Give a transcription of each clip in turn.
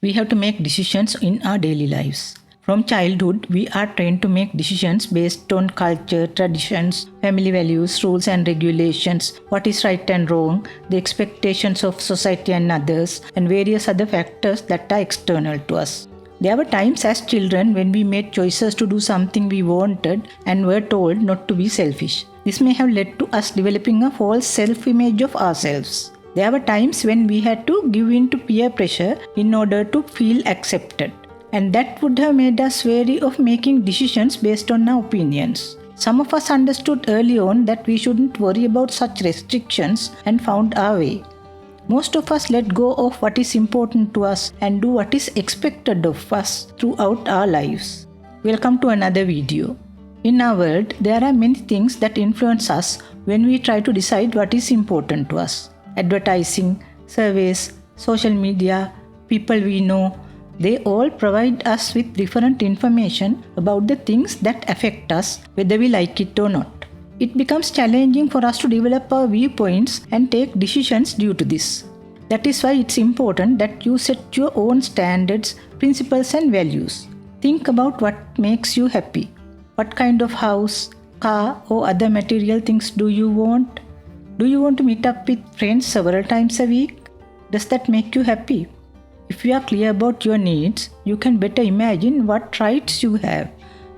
We have to make decisions in our daily lives. From childhood, we are trained to make decisions based on culture, traditions, family values, rules and regulations, what is right and wrong, the expectations of society and others, and various other factors that are external to us. There were times as children when we made choices to do something we wanted and were told not to be selfish. This may have led to us developing a false self-image of ourselves. There were times when we had to give in to peer pressure in order to feel accepted. And that would have made us wary of making decisions based on our opinions. Some of us understood early on that we shouldn't worry about such restrictions and found our way. Most of us let go of what is important to us and do what is expected of us throughout our lives. Welcome to another video. In our world, there are many things that influence us when we try to decide what is important to us. Advertising, surveys, social media, people we know, they all provide us with different information about the things that affect us, whether we like it or not. It becomes challenging for us to develop our viewpoints and take decisions due to this. That is why it's important that you set your own standards, principles and values. Think about what makes you happy. What kind of house, car or other material things do you want? Do you want to meet up with friends several times a week? Does that make you happy? If you are clear about your needs, you can better imagine what rights you have.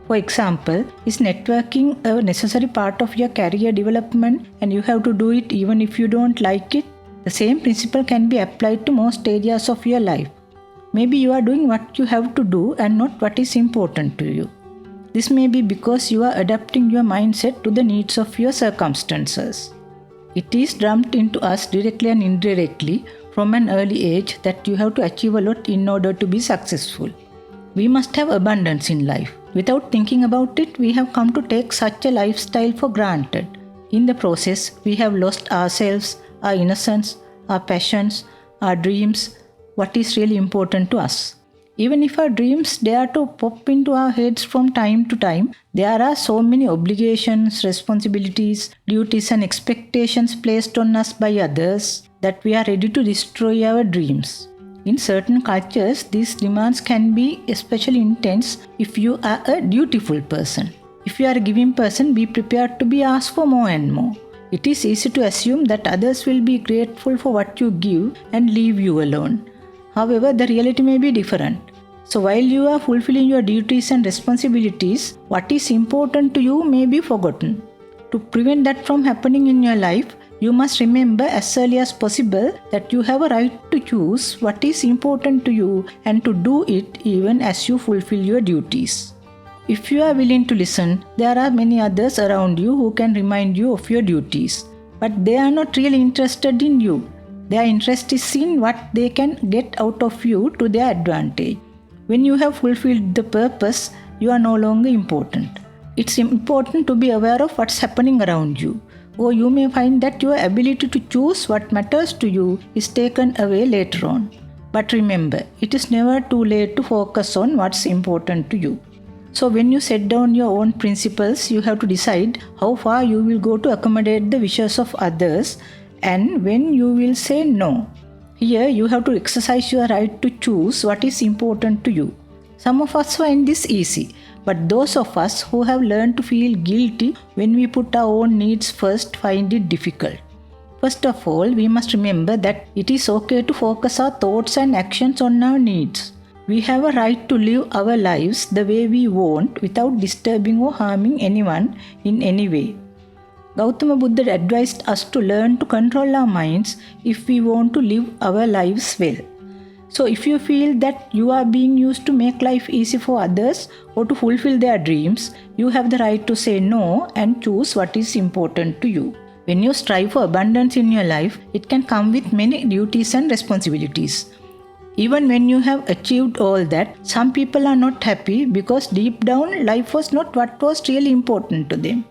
For example, is networking a necessary part of your career development and you have to do it even if you don't like it? The same principle can be applied to most areas of your life. Maybe you are doing what you have to do and not what is important to you. This may be because you are adapting your mindset to the needs of your circumstances. It is drummed into us directly and indirectly from an early age that you have to achieve a lot in order to be successful. We must have abundance in life. Without thinking about it, we have come to take such a lifestyle for granted. In the process, we have lost ourselves, our innocence, our passions, our dreams, what is really important to us. Even if our dreams dare to pop into our heads from time to time, there are so many obligations, responsibilities, duties and expectations placed on us by others that we are ready to destroy our dreams. In certain cultures, these demands can be especially intense if you are a dutiful person. If you are a giving person, be prepared to be asked for more and more. It is easy to assume that others will be grateful for what you give and leave you alone. However, the reality may be different. So while you are fulfilling your duties and responsibilities, what is important to you may be forgotten. To prevent that from happening in your life, you must remember as early as possible that you have a right to choose what is important to you and to do it even as you fulfill your duties. If you are willing to listen, there are many others around you who can remind you of your duties. But they are not really interested in you. Their interest is in what they can get out of you to their advantage. When you have fulfilled the purpose, you are no longer important. It's important to be aware of what's happening around you. Or you may find that your ability to choose what matters to you is taken away later on. But remember, it is never too late to focus on what's important to you. So when you set down your own principles, you have to decide how far you will go to accommodate the wishes of others and when you will say no. Here you have to exercise your right to choose what is important to you. Some of us find this easy, but those of us who have learned to feel guilty when we put our own needs first find it difficult. First of all, we must remember that it is okay to focus our thoughts and actions on our needs. We have a right to live our lives the way we want without disturbing or harming anyone in any way. Gautama Buddha advised us to learn to control our minds if we want to live our lives well. So if you feel that you are being used to make life easy for others or to fulfill their dreams, you have the right to say no and choose what is important to you. When you strive for abundance in your life, it can come with many duties and responsibilities. Even when you have achieved all that, some people are not happy because deep down life was not what was really important to them.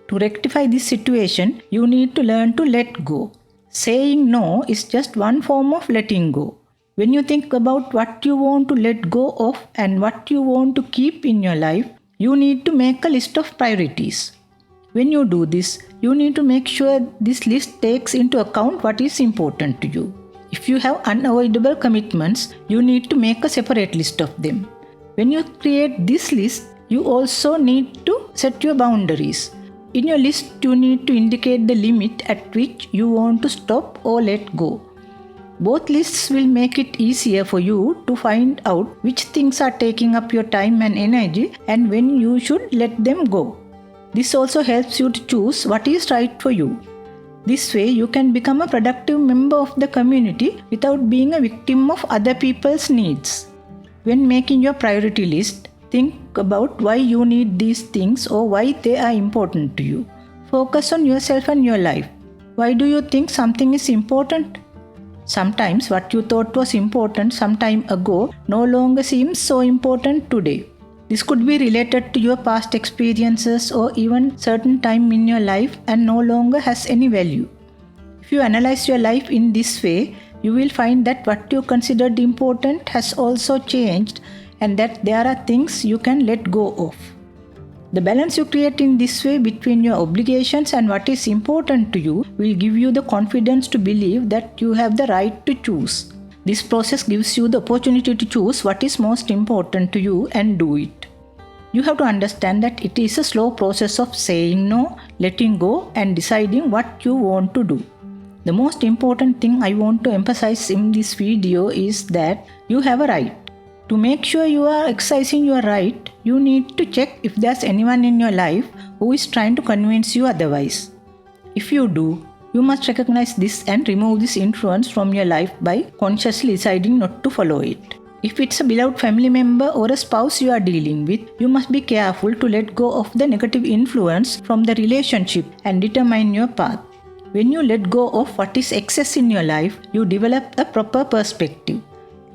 To rectify this situation, you need to learn to let go. Saying no is just one form of letting go. When you think about what you want to let go of and what you want to keep in your life, you need to make a list of priorities. When you do this, you need to make sure this list takes into account what is important to you. If you have unavoidable commitments, you need to make a separate list of them. When you create this list, you also need to set your boundaries. In your list, you need to indicate the limit at which you want to stop or let go. Both lists will make it easier for you to find out which things are taking up your time and energy and when you should let them go. This also helps you to choose what is right for you. This way, you can become a productive member of the community without being a victim of other people's needs. When making your priority list, think about why you need these things or why they are important to you. Focus on yourself and your life. Why do you think something is important? Sometimes what you thought was important some time ago no longer seems so important today. This could be related to your past experiences or even certain time in your life and no longer has any value. If you analyze your life in this way, you will find that what you considered important has also changed and that there are things you can let go of. The balance you create in this way between your obligations and what is important to you will give you the confidence to believe that you have the right to choose. This process gives you the opportunity to choose what is most important to you and do it. You have to understand that it is a slow process of saying no, letting go, and deciding what you want to do. The most important thing I want to emphasize in this video is that you have a right. To make sure you are exercising your right, you need to check if there's anyone in your life who is trying to convince you otherwise. If you do, you must recognize this and remove this influence from your life by consciously deciding not to follow it. If it's a beloved family member or a spouse you are dealing with, you must be careful to let go of the negative influence from the relationship and determine your path. When you let go of what is excess in your life, you develop a proper perspective.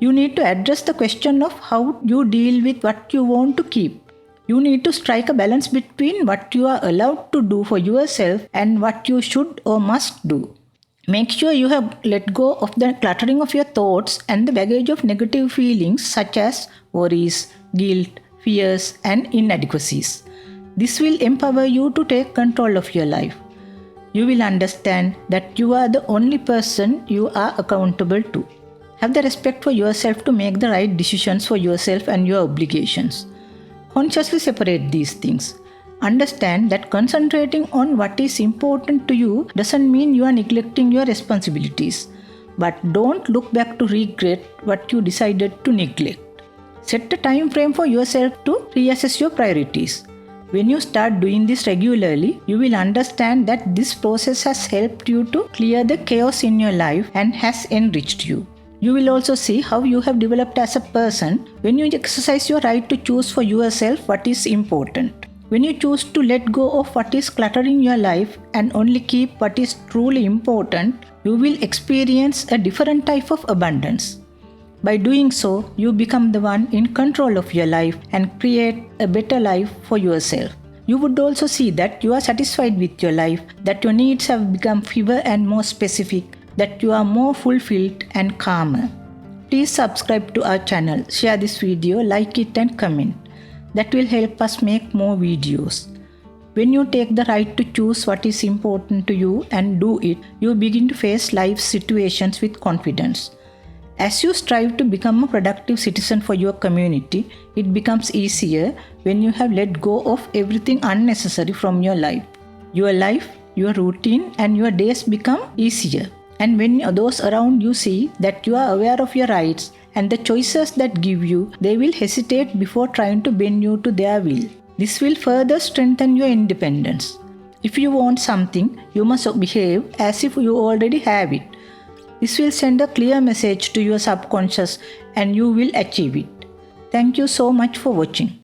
You need to address the question of how you deal with what you want to keep. You need to strike a balance between what you are allowed to do for yourself and what you should or must do. Make sure you have let go of the cluttering of your thoughts and the baggage of negative feelings such as worries, guilt, fears, and inadequacies. This will empower you to take control of your life. You will understand that you are the only person you are accountable to. Have the respect for yourself to make the right decisions for yourself and your obligations. Consciously separate these things. Understand that concentrating on what is important to you doesn't mean you are neglecting your responsibilities. But don't look back to regret what you decided to neglect. Set a time frame for yourself to reassess your priorities. When you start doing this regularly, you will understand that this process has helped you to clear the chaos in your life and has enriched you. You will also see how you have developed as a person when you exercise your right to choose for yourself what is important. When you choose to let go of what is cluttering your life and only keep what is truly important, you will experience a different type of abundance. By doing so, you become the one in control of your life and create a better life for yourself. You would also see that you are satisfied with your life, that your needs have become fewer and more specific, that you are more fulfilled and calmer. Please subscribe to our channel, share this video, like it and comment. That will help us make more videos. When you take the right to choose what is important to you and do it, you begin to face life's situations with confidence. As you strive to become a productive citizen for your community, it becomes easier when you have let go of everything unnecessary from your life. Your life, your routine, and your days become easier. And when those around you see that you are aware of your rights and the choices that give you, they will hesitate before trying to bend you to their will. This will further strengthen your independence. If you want something, you must behave as if you already have it. This will send a clear message to your subconscious and you will achieve it. Thank you so much for watching.